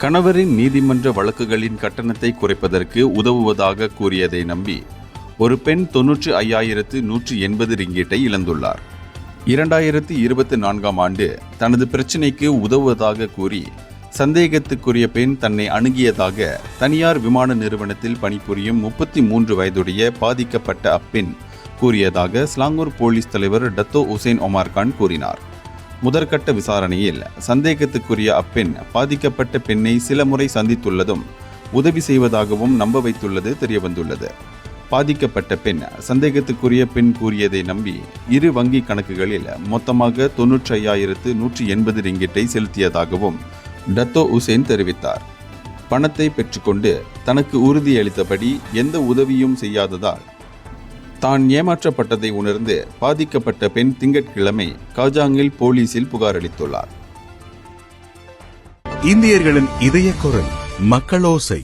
கணவரின் நீதிமன்ற வழக்குகளின் கட்டணத்தை குறைப்பதற்கு உதவுவதாக கூறியதை நம்பி ஒரு பெண் 95,180 ரிங்கீட்டை இழந்துள்ளார். 2024ஆம் ஆண்டு தனது பிரச்சினைக்கு உதவுவதாக கூறி சந்தேகத்துக்குரிய பெண் தன்னை அணுகியதாக தனியார் விமான நிறுவனத்தில் பணிபுரியும் 33 வயதுடைய பாதிக்கப்பட்ட அப்பெண் கூறியதாக ஸ்லாங்கூர் போலீஸ் தலைவர் டத்தோ உசேன் ஒமார் கான் கூறினார். முதற்கட்ட விசாரணையில் சந்தேகத்துக்குரிய அப்பெண் பாதிக்கப்பட்ட பெண்ணை சில முறை சந்தித்துள்ளதும் உதவி செய்வதாகவும் நம்ப வைத்துள்ளது தெரியவந்துள்ளது. பாதிக்கப்பட்ட பெண் சந்தேகத்துக்குரிய பெண் கூறியதை நம்பி இரு வங்கி கணக்குகளில் மொத்தமாக 95,180 ரிங்கிட்டை செலுத்தியதாகவும் டத்தோ உசேன் தெரிவித்தார். பணத்தை பெற்றுக்கொண்டு தனக்கு உறுதியளித்தபடி எந்த உதவியும் செய்யாததால் தான் ஏமாற்றப்பட்டதை உணர்ந்து பாதிக்கப்பட்ட பெண் திங்கட்கிழமை காஜாங்கில் போலீசில் புகார் அளித்துள்ளார். இந்தியர்களின் இதய குரல் மக்களோசை.